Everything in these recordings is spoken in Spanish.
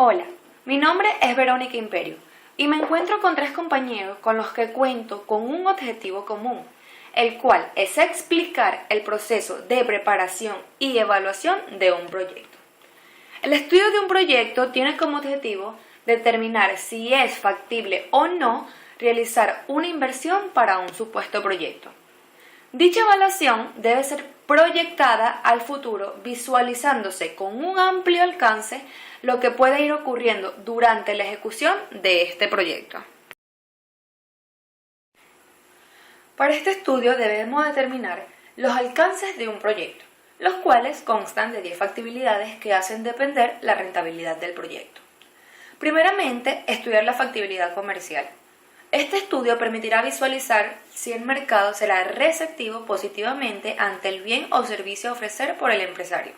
Hola, mi nombre es Verónica Imperio y me encuentro con 3 compañeros con los que cuento con un objetivo común, el cual es explicar el proceso de preparación y evaluación de un proyecto. El estudio de un proyecto tiene como objetivo determinar si es factible o no realizar una inversión para un supuesto proyecto. Dicha evaluación debe ser proyectada al futuro, visualizándose con un amplio alcance lo que puede ir ocurriendo durante la ejecución de este proyecto. Para este estudio debemos determinar los alcances de un proyecto, los cuales constan de 10 factibilidades que hacen depender la rentabilidad del proyecto. Primeramente, estudiar la factibilidad comercial. Este estudio permitirá visualizar si el mercado será receptivo positivamente ante el bien o servicio a ofrecer por el empresario.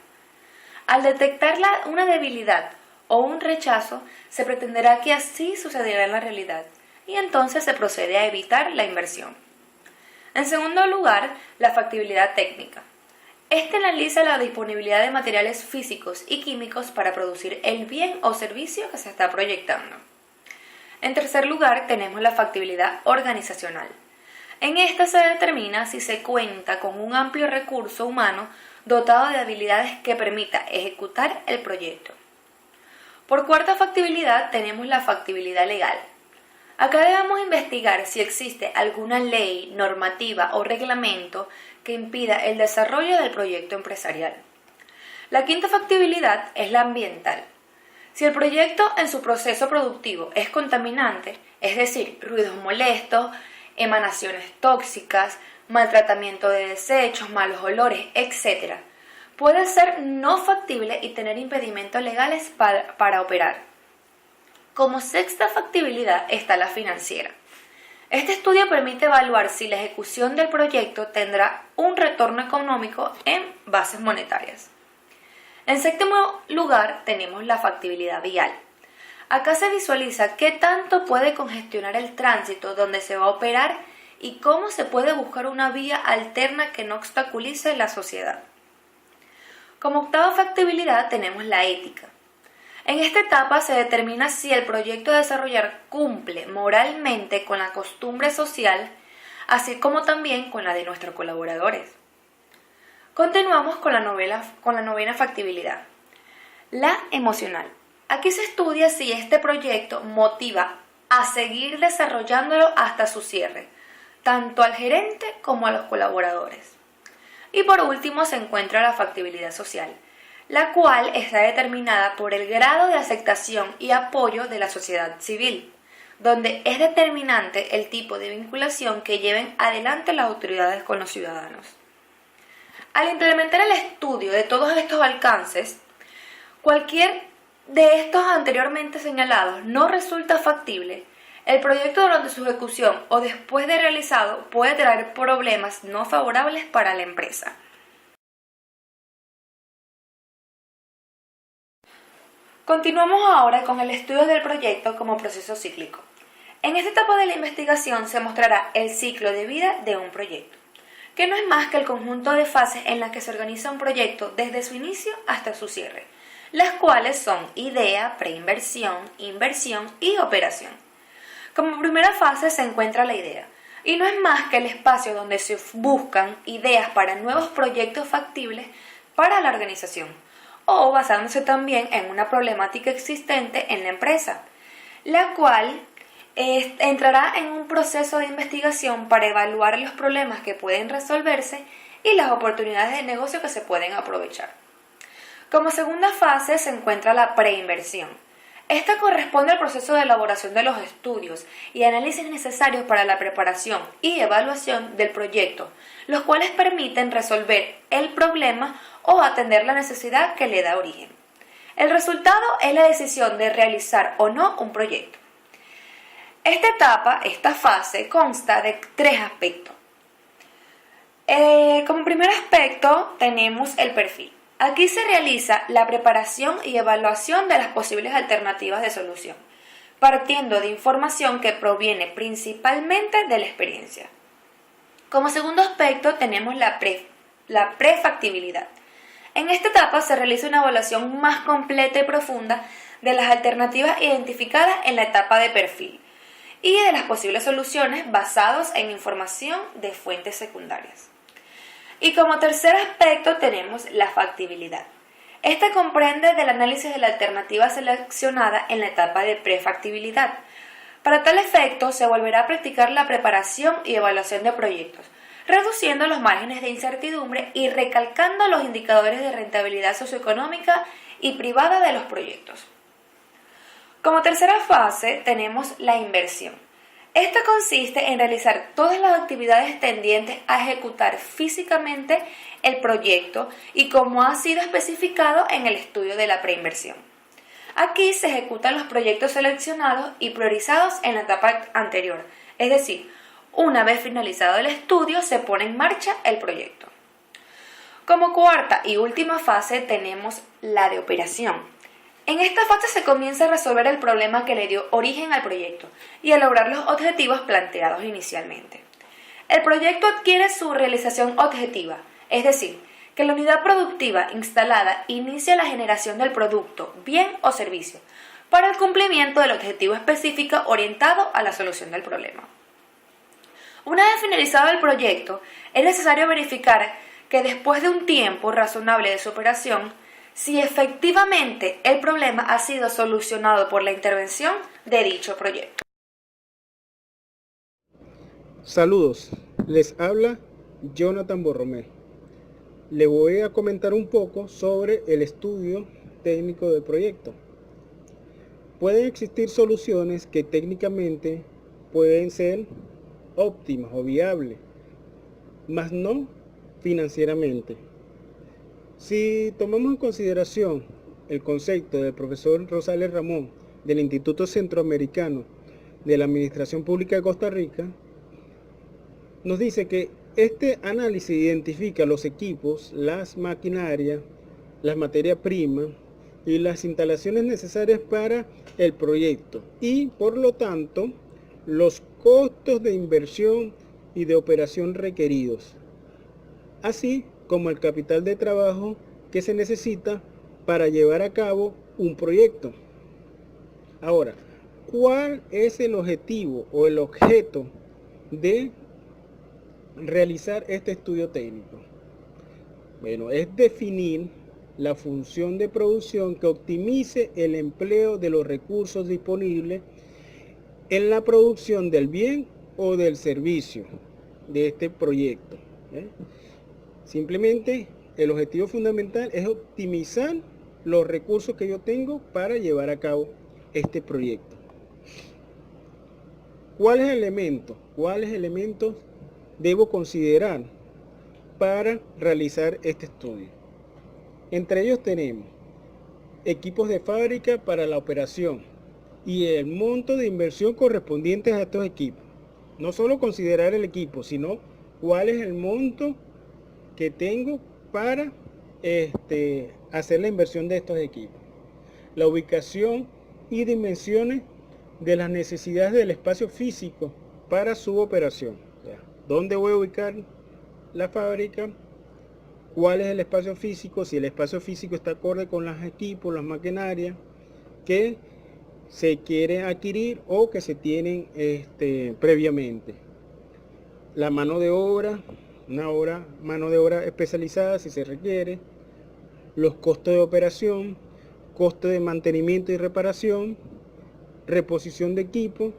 Al detectar una debilidad o un rechazo, se pretenderá que así sucederá en la realidad y entonces se procede a evitar la inversión. En segundo lugar, la factibilidad técnica. Este analiza la disponibilidad de materiales físicos y químicos para producir el bien o servicio que se está proyectando. En tercer lugar, tenemos la factibilidad organizacional. En esta se determina si se cuenta con un amplio recurso humano dotado de habilidades que permita ejecutar el proyecto. Por cuarta factibilidad, tenemos la factibilidad legal. Acá debemos investigar si existe alguna ley, normativa o reglamento que impida el desarrollo del proyecto empresarial. La quinta factibilidad es la ambiental. Si el proyecto en su proceso productivo es contaminante, es decir, ruidos molestos, emanaciones tóxicas, maltratamiento de desechos, malos olores, etc., puede ser no factible y tener impedimentos legales para operar. Como sexta factibilidad está la financiera. Este estudio permite evaluar si la ejecución del proyecto tendrá un retorno económico en bases monetarias. En séptimo lugar tenemos la factibilidad vial. Acá se visualiza qué tanto puede congestionar el tránsito donde se va a operar y cómo se puede buscar una vía alterna que no obstaculice la sociedad. Como octava factibilidad tenemos la ética. En esta etapa se determina si el proyecto a desarrollar cumple moralmente con la costumbre social, así como también con la de nuestros colaboradores. Continuamos con la novena factibilidad, la emocional. Aquí se estudia si este proyecto motiva a seguir desarrollándolo hasta su cierre, tanto al gerente como a los colaboradores. Y por último se encuentra la factibilidad social, la cual está determinada por el grado de aceptación y apoyo de la sociedad civil, donde es determinante el tipo de vinculación que lleven adelante las autoridades con los ciudadanos. Al implementar el estudio de todos estos alcances, cualquier de estos anteriormente señalados no resulta factible, el proyecto durante su ejecución o después de realizado puede traer problemas no favorables para la empresa. Continuamos ahora con el estudio del proyecto como proceso cíclico. En esta etapa de la investigación se mostrará el ciclo de vida de un proyecto, que no es más que el conjunto de fases en las que se organiza un proyecto desde su inicio hasta su cierre, las cuales son idea, preinversión, inversión y operación. Como primera fase se encuentra la idea, y no es más que el espacio donde se buscan ideas para nuevos proyectos factibles para la organización, o basándose también en una problemática existente en la empresa, la cual entrará en un proceso de investigación para evaluar los problemas que pueden resolverse y las oportunidades de negocio que se pueden aprovechar. Como segunda fase se encuentra la preinversión. Esta corresponde al proceso de elaboración de los estudios y análisis necesarios para la preparación y evaluación del proyecto, los cuales permiten resolver el problema o atender la necesidad que le da origen. El resultado es la decisión de realizar o no un proyecto. Esta fase consta de 3 aspectos. Como primer aspecto tenemos el perfil. Aquí se realiza la preparación y evaluación de las posibles alternativas de solución, partiendo de información que proviene principalmente de la experiencia. Como segundo aspecto tenemos la prefactibilidad. En esta etapa se realiza una evaluación más completa y profunda de las alternativas identificadas en la etapa de perfil y de las posibles soluciones basados en información de fuentes secundarias. Y como tercer aspecto tenemos la factibilidad. Esta comprende del análisis de la alternativa seleccionada en la etapa de prefactibilidad. Para tal efecto, se volverá a practicar la preparación y evaluación de proyectos, reduciendo los márgenes de incertidumbre y recalcando los indicadores de rentabilidad socioeconómica y privada de los proyectos. Como tercera fase tenemos la inversión. Esta consiste en realizar todas las actividades tendientes a ejecutar físicamente el proyecto y como ha sido especificado en el estudio de la preinversión. Aquí se ejecutan los proyectos seleccionados y priorizados en la etapa anterior, es decir, una vez finalizado el estudio se pone en marcha el proyecto. Como cuarta y última fase tenemos la de operación. En esta fase se comienza a resolver el problema que le dio origen al proyecto y a lograr los objetivos planteados inicialmente. El proyecto adquiere su realización objetiva, es decir, que la unidad productiva instalada inicia la generación del producto, bien o servicio, para el cumplimiento del objetivo específico orientado a la solución del problema. Una vez finalizado el proyecto, es necesario verificar que después de un tiempo razonable de su operación, si efectivamente el problema ha sido solucionado por la intervención de dicho proyecto. Saludos, les habla Jonathan Borromé. Le voy a comentar un poco sobre el estudio técnico del proyecto. Pueden existir soluciones que técnicamente pueden ser óptimas o viables, mas no financieramente. Si tomamos en consideración el concepto del profesor Rosales Ramón del Instituto Centroamericano de la Administración Pública de Costa Rica, nos dice que este análisis identifica los equipos, las maquinarias, las materias primas y las instalaciones necesarias para el proyecto y, por lo tanto, los costos de inversión y de operación requeridos, así como el capital de trabajo que se necesita para llevar a cabo un proyecto. Ahora, ¿cuál es el objetivo o el objeto de realizar este estudio técnico? Bueno, es definir la función de producción que optimice el empleo de los recursos disponibles en la producción del bien o del servicio de este proyecto. Simplemente el objetivo fundamental es optimizar los recursos que yo tengo para llevar a cabo este proyecto. ¿Cuáles elementos debo considerar para realizar este estudio? Entre ellos tenemos equipos de fábrica para la operación y el monto de inversión correspondientes a estos equipos. No solo considerar el equipo, sino cuál es el monto que tengo para hacer la inversión de estos equipos. La ubicación y dimensiones de las necesidades del espacio físico para su operación. ¿Dónde voy a ubicar la fábrica? ¿Cuál es el espacio físico? Si el espacio físico está acorde con los equipos, las maquinarias que se quiere adquirir o que se tienen previamente. La mano de obra, mano de obra especializada si se requiere, los costos de operación, costos de mantenimiento y reparación, reposición de equipo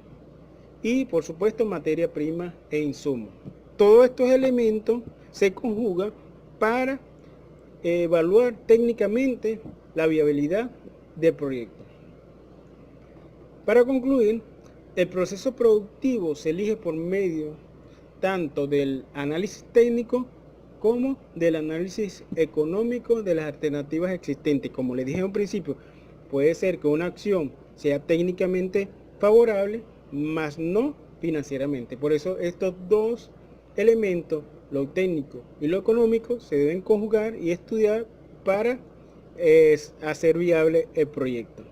y por supuesto materia prima e insumos. Todos estos elementos se conjugan para evaluar técnicamente la viabilidad del proyecto. Para concluir, el proceso productivo se elige por medio tanto del análisis técnico como del análisis económico de las alternativas existentes. Como les dije en un principio, puede ser que una acción sea técnicamente favorable, mas no financieramente. Por eso estos dos elementos, lo técnico y lo económico, se deben conjugar y estudiar para hacer viable el proyecto.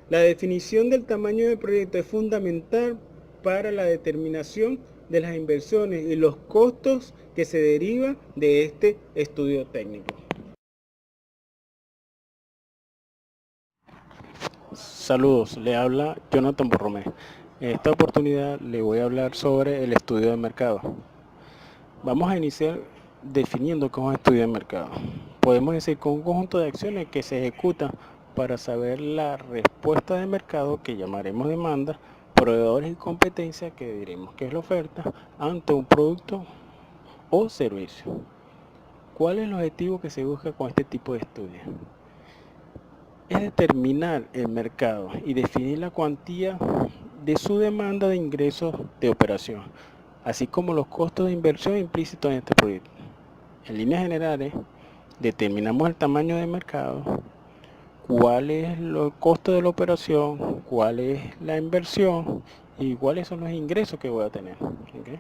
La definición del tamaño del proyecto es fundamental para la determinación de las inversiones y los costos que se derivan de este estudio técnico. Saludos, le habla Jonathan Borromé. En esta oportunidad le voy a hablar sobre el estudio de mercado. Vamos a iniciar definiendo qué es un estudio de mercado. Podemos decir que un conjunto de acciones que se ejecutan para saber la respuesta de mercado, que llamaremos demanda, proveedores y competencia, que diremos que es la oferta, ante un producto o servicio. ¿Cuál es el objetivo que se busca con este tipo de estudio? Es determinar el mercado y definir la cuantía de su demanda de ingresos de operación, así como los costos de inversión implícitos en este proyecto. En líneas generales, determinamos el tamaño de mercado, cuál es el costo de la operación, cuál es la inversión y cuáles son los ingresos que voy a tener. ¿Okay?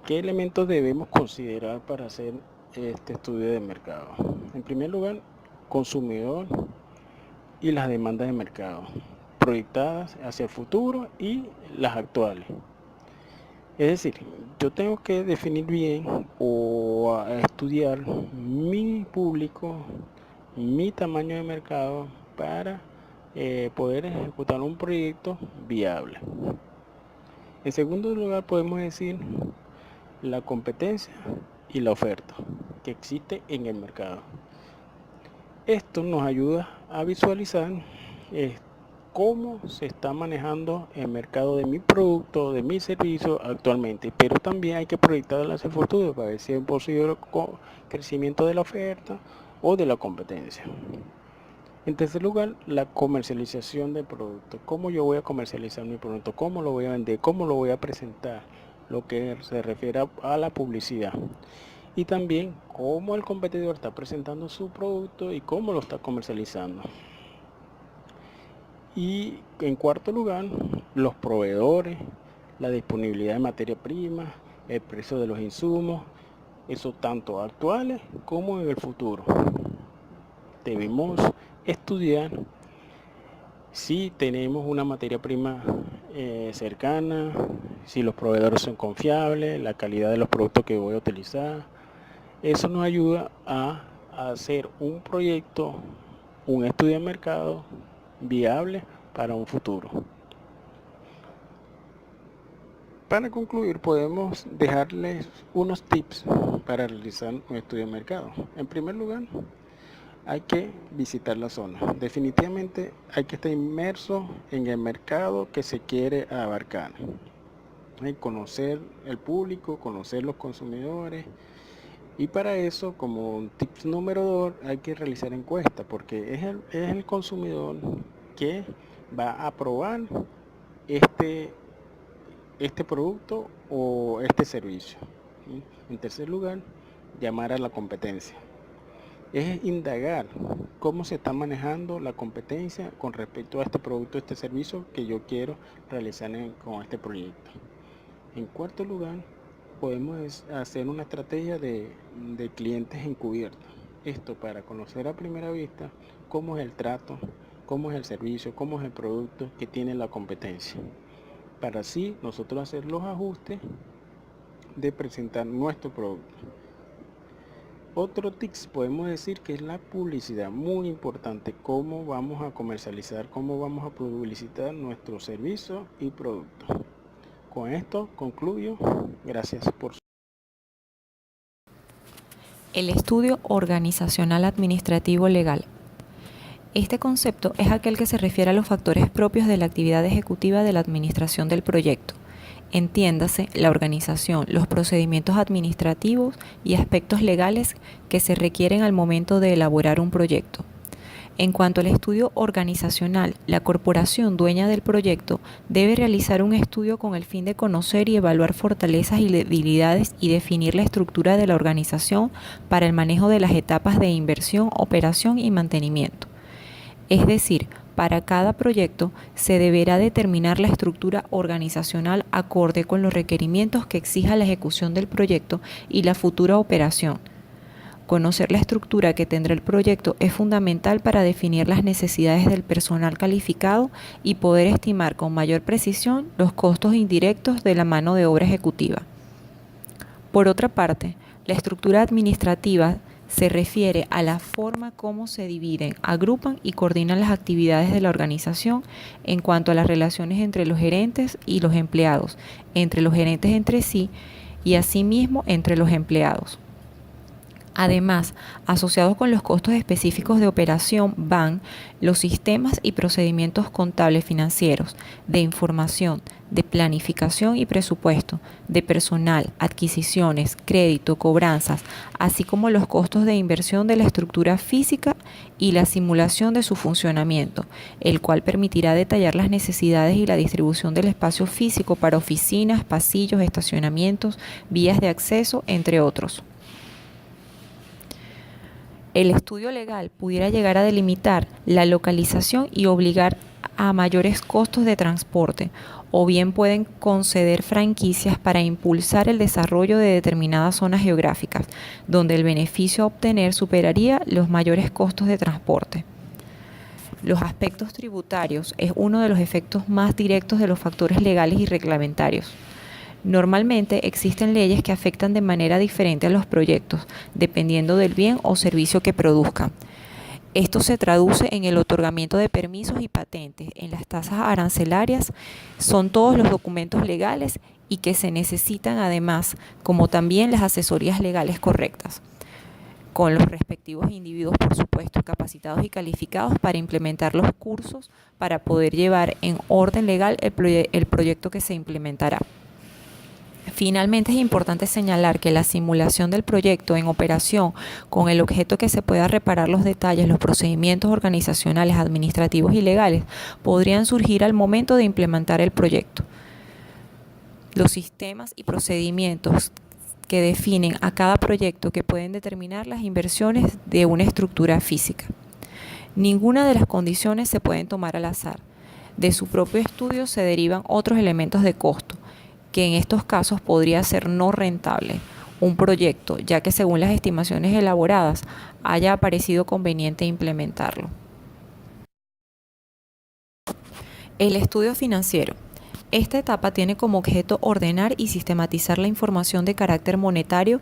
¿Qué elementos debemos considerar para hacer este estudio de mercado? En primer lugar, consumidor y las demandas de mercado, proyectadas hacia el futuro y las actuales. Es decir, yo tengo que definir bien o estudiar mi público, mi tamaño de mercado para poder ejecutar un proyecto viable. En segundo lugar, podemos decir la competencia y la oferta que existe en el mercado. Esto nos ayuda a visualizar cómo se está manejando el mercado de mi producto, de mi servicio actualmente, pero también hay que proyectarlo hacia el futuro para ver si es posible crecimiento de la oferta o de la competencia. En tercer lugar, la comercialización del producto. ¿Cómo yo voy a comercializar mi producto? ¿Cómo lo voy a vender? ¿Cómo lo voy a presentar? Lo que se refiere a la publicidad. Y también cómo el competidor está presentando su producto y cómo lo está comercializando. Y en cuarto lugar, los proveedores, la disponibilidad de materia prima, el precio de los insumos, eso tanto actuales como en el futuro. Debemos estudiar si tenemos una materia prima cercana, si los proveedores son confiables, la calidad de los productos que voy a utilizar. Eso nos ayuda a hacer un proyecto, un estudio de mercado viable para un futuro. Para concluir, podemos dejarles unos tips para realizar un estudio de mercado. En primer lugar, hay que visitar la zona. Definitivamente hay que estar inmerso en el mercado que se quiere abarcar. Hay que conocer el público, conocer los consumidores. Y para eso, como tips número 2, hay que realizar encuestas, porque es el consumidor que va a probar este producto o este servicio. En tercer lugar, llamar a la competencia. Es indagar cómo se está manejando la competencia con respecto a este producto, este servicio que yo quiero realizar con este proyecto. En cuarto lugar, podemos hacer una estrategia de clientes encubiertos. Esto para conocer a primera vista cómo es el trato, cómo es el servicio, cómo es el producto que tiene la competencia. Para así nosotros hacer los ajustes de presentar nuestro producto. Otro tips podemos decir que es la publicidad, muy importante, cómo vamos a comercializar, cómo vamos a publicitar nuestro servicio y producto. Con esto concluyo. Gracias por su... El estudio organizacional administrativo legal. Este concepto es aquel que se refiere a los factores propios de la actividad ejecutiva de la administración del proyecto. Entiéndase, la organización, los procedimientos administrativos y aspectos legales que se requieren al momento de elaborar un proyecto. En cuanto al estudio organizacional, la corporación dueña del proyecto debe realizar un estudio con el fin de conocer y evaluar fortalezas y debilidades y definir la estructura de la organización para el manejo de las etapas de inversión, operación y mantenimiento. Es decir, para cada proyecto se deberá determinar la estructura organizacional acorde con los requerimientos que exija la ejecución del proyecto y la futura operación. Conocer la estructura que tendrá el proyecto es fundamental para definir las necesidades del personal calificado y poder estimar con mayor precisión los costos indirectos de la mano de obra ejecutiva. Por otra parte, la estructura administrativa se refiere a la forma como se dividen, agrupan y coordinan las actividades de la organización en cuanto a las relaciones entre los gerentes y los empleados, entre los gerentes entre sí y asimismo entre los empleados. Además, asociados con los costos específicos de operación van los sistemas y procedimientos contables financieros, de información, de planificación y presupuesto, de personal, adquisiciones, crédito, cobranzas, así como los costos de inversión de la estructura física y la simulación de su funcionamiento, el cual permitirá detallar las necesidades y la distribución del espacio físico para oficinas, pasillos, estacionamientos, vías de acceso, entre otros. El estudio legal pudiera llegar a delimitar la localización y obligar a mayores costos de transporte, o bien pueden conceder franquicias para impulsar el desarrollo de determinadas zonas geográficas, donde el beneficio a obtener superaría los mayores costos de transporte. Los aspectos tributarios es uno de los efectos más directos de los factores legales y reglamentarios. Normalmente existen leyes que afectan de manera diferente a los proyectos, dependiendo del bien o servicio que produzcan. Esto se traduce en el otorgamiento de permisos y patentes, en las tasas arancelarias, son todos los documentos legales y que se necesitan además, como también las asesorías legales correctas, con los respectivos individuos, por supuesto, capacitados y calificados para implementar los cursos para poder llevar en orden legal el proyecto que se implementará. Finalmente, es importante señalar que la simulación del proyecto en operación con el objeto que se pueda reparar los detalles, los procedimientos organizacionales, administrativos y legales podrían surgir al momento de implementar el proyecto. Los sistemas y procedimientos que definen a cada proyecto que pueden determinar las inversiones de una estructura física. Ninguna de las condiciones se pueden tomar al azar. De su propio estudio se derivan otros elementos de costo, que en estos casos podría ser no rentable un proyecto, ya que según las estimaciones elaboradas haya parecido conveniente implementarlo. El estudio financiero. Esta etapa tiene como objeto ordenar y sistematizar la información de carácter monetario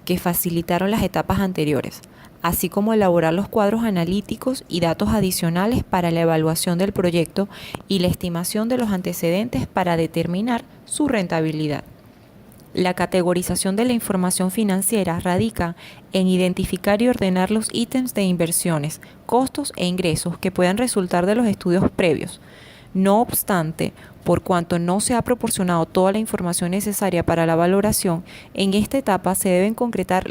que facilitaron las etapas anteriores, así como elaborar los cuadros analíticos y datos adicionales para la evaluación del proyecto y la estimación de los antecedentes para determinar su rentabilidad. La categorización de la información financiera radica en identificar y ordenar los ítems de inversiones, costos e ingresos que puedan resultar de los estudios previos. No obstante, por cuanto no se ha proporcionado toda la información necesaria para la valoración, en esta etapa se deben concretar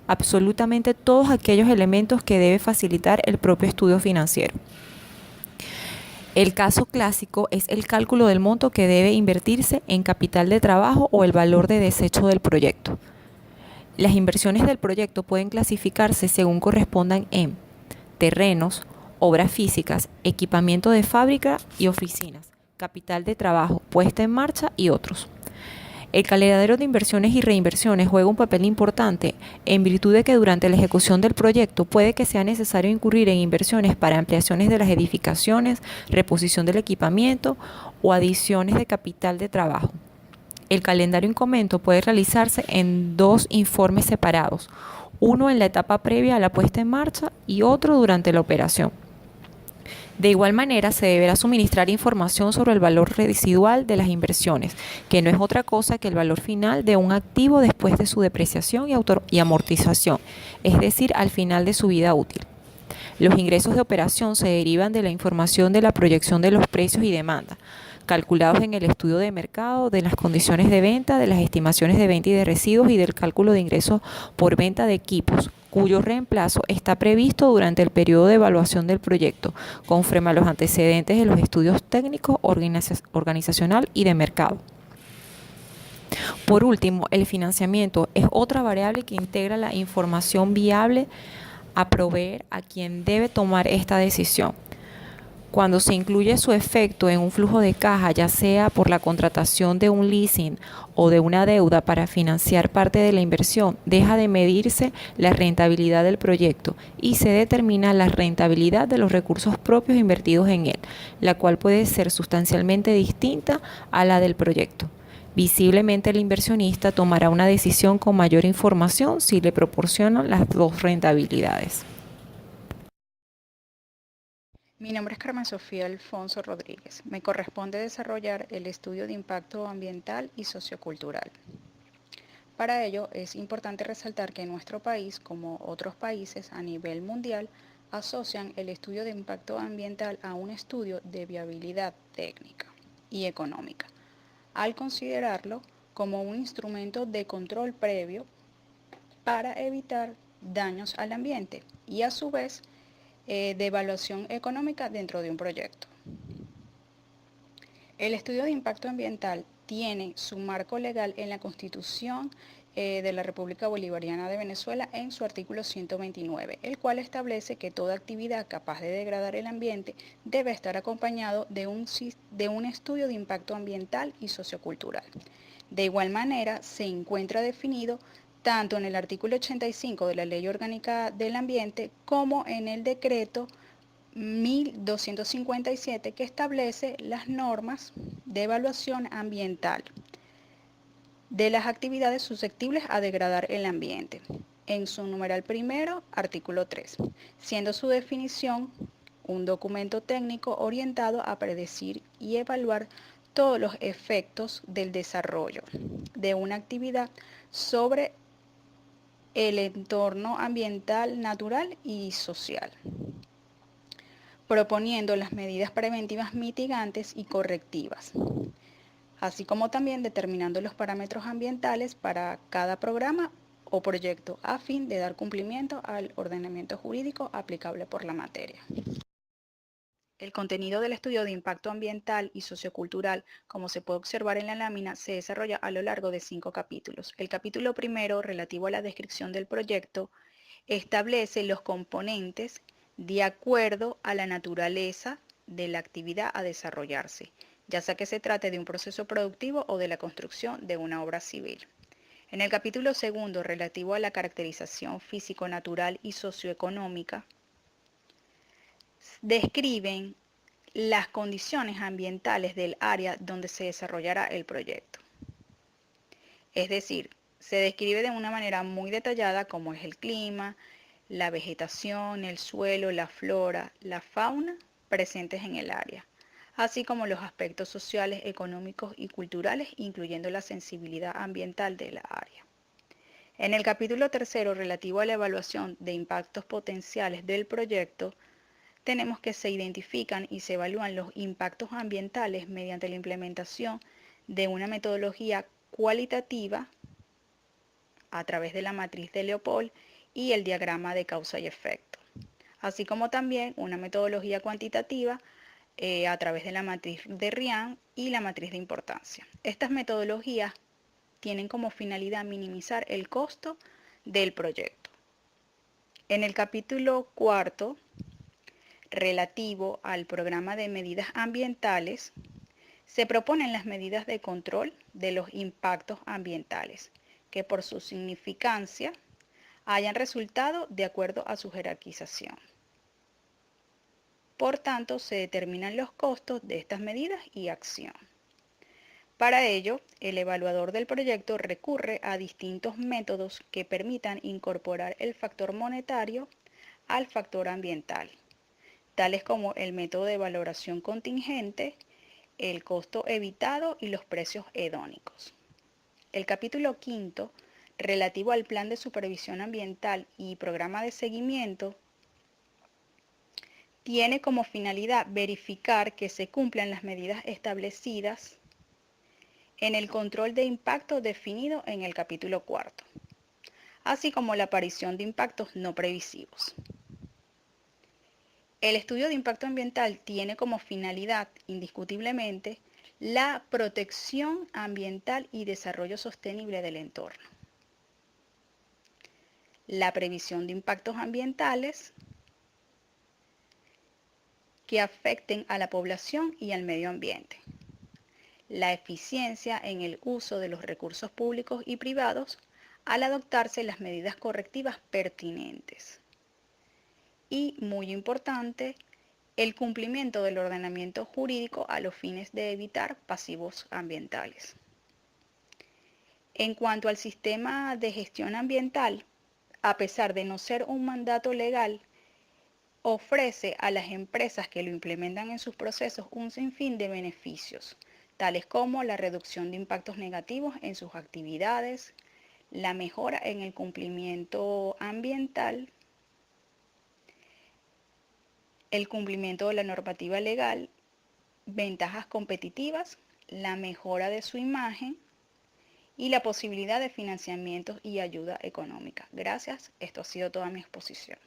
absolutamente todos aquellos elementos que debe facilitar el propio estudio financiero. El caso clásico es el cálculo del monto que debe invertirse en capital de trabajo o el valor de desecho del proyecto. Las inversiones del proyecto pueden clasificarse según correspondan en terrenos, obras físicas, equipamiento de fábrica y oficinas, capital de trabajo, puesta en marcha y otros. El calendario de inversiones y reinversiones juega un papel importante en virtud de que durante la ejecución del proyecto puede que sea necesario incurrir en inversiones para ampliaciones de las edificaciones, reposición del equipamiento o adiciones de capital de trabajo. El calendario en comento puede realizarse en dos informes separados, uno en la etapa previa a la puesta en marcha y otro durante la operación. De igual manera, se deberá suministrar información sobre el valor residual de las inversiones, que no es otra cosa que el valor final de un activo después de su depreciación y amortización, es decir, al final de su vida útil. Los ingresos de operación se derivan de la información de la proyección de los precios y demanda, calculados en el estudio de mercado, de las condiciones de venta, de las estimaciones de venta y de residuos y del cálculo de ingresos por venta de equipos, cuyo reemplazo está previsto durante el periodo de evaluación del proyecto, conforme a los antecedentes de los estudios técnicos, organizacional y de mercado. Por último, el financiamiento es otra variable que integra la información viable a proveer a quien debe tomar esta decisión. Cuando se incluye su efecto en un flujo de caja, ya sea por la contratación de un leasing o de una deuda para financiar parte de la inversión, deja de medirse la rentabilidad del proyecto y se determina la rentabilidad de los recursos propios invertidos en él, la cual puede ser sustancialmente distinta a la del proyecto. Visiblemente el inversionista tomará una decisión con mayor información si le proporcionan las dos rentabilidades. Mi nombre es Carmen Sofía Alfonso Rodríguez. Me corresponde desarrollar el estudio de impacto ambiental y sociocultural. Para ello es importante resaltar que nuestro país, como otros países a nivel mundial, asocian el estudio de impacto ambiental a un estudio de viabilidad técnica y económica, al considerarlo como un instrumento de control previo para evitar daños al ambiente y a su vez de evaluación económica dentro de un proyecto. El estudio de impacto ambiental tiene su marco legal en la Constitución de la República Bolivariana de Venezuela en su artículo 129, el cual establece que toda actividad capaz de degradar el ambiente debe estar acompañado de un estudio de impacto ambiental y sociocultural. De igual manera, se encuentra definido tanto en el artículo 85 de la Ley Orgánica del Ambiente como en el decreto 1257 que establece las normas de evaluación ambiental de las actividades susceptibles a degradar el ambiente, en su numeral primero, artículo 3, siendo su definición un documento técnico orientado a predecir y evaluar todos los efectos del desarrollo de una actividad sobre el entorno ambiental, natural y social, proponiendo las medidas preventivas mitigantes y correctivas, así como también determinando los parámetros ambientales para cada programa o proyecto a fin de dar cumplimiento al ordenamiento jurídico aplicable por la materia. El contenido del estudio de impacto ambiental y sociocultural, como se puede observar en la lámina, se desarrolla a lo largo de 5 capítulos. El capítulo primero, relativo a la descripción del proyecto, establece los componentes de acuerdo a la naturaleza de la actividad a desarrollarse, ya sea que se trate de un proceso productivo o de la construcción de una obra civil. En el capítulo segundo, relativo a la caracterización físico-natural y socioeconómica, describen las condiciones ambientales del área donde se desarrollará el proyecto. Es decir, se describe de una manera muy detallada cómo es el clima, la vegetación, el suelo, la flora, la fauna presentes en el área, así como los aspectos sociales, económicos y culturales, incluyendo la sensibilidad ambiental de la área. En el capítulo tercero, relativo a la evaluación de impactos potenciales del proyecto, tenemos que se identifican y se evalúan los impactos ambientales mediante la implementación de una metodología cualitativa a través de la matriz de Leopold y el diagrama de causa y efecto, así como también una metodología cuantitativa a través de la matriz de Ryan y la matriz de importancia. Estas metodologías tienen como finalidad minimizar el costo del proyecto. En el capítulo cuarto, relativo al programa de medidas ambientales, se proponen las medidas de control de los impactos ambientales, que por su significancia hayan resultado de acuerdo a su jerarquización. Por tanto, se determinan los costos de estas medidas y acción. Para ello, el evaluador del proyecto recurre a distintos métodos que permitan incorporar el factor monetario al factor ambiental, tales como el método de valoración contingente, el costo evitado y los precios hedónicos. El capítulo quinto, relativo al plan de supervisión ambiental y programa de seguimiento, tiene como finalidad verificar que se cumplan las medidas establecidas en el control de impacto definido en el capítulo cuarto, así como la aparición de impactos no previsivos. El estudio de impacto ambiental tiene como finalidad, indiscutiblemente, la protección ambiental y desarrollo sostenible del entorno, la previsión de impactos ambientales que afecten a la población y al medio ambiente, la eficiencia en el uso de los recursos públicos y privados al adoptarse las medidas correctivas pertinentes y, muy importante, el cumplimiento del ordenamiento jurídico a los fines de evitar pasivos ambientales. En cuanto al sistema de gestión ambiental, a pesar de no ser un mandato legal, ofrece a las empresas que lo implementan en sus procesos un sinfín de beneficios, tales como la reducción de impactos negativos en sus actividades, la mejora en el cumplimiento ambiental, el cumplimiento de la normativa legal, ventajas competitivas, la mejora de su imagen y la posibilidad de financiamientos y ayuda económica. Gracias, esto ha sido toda mi exposición.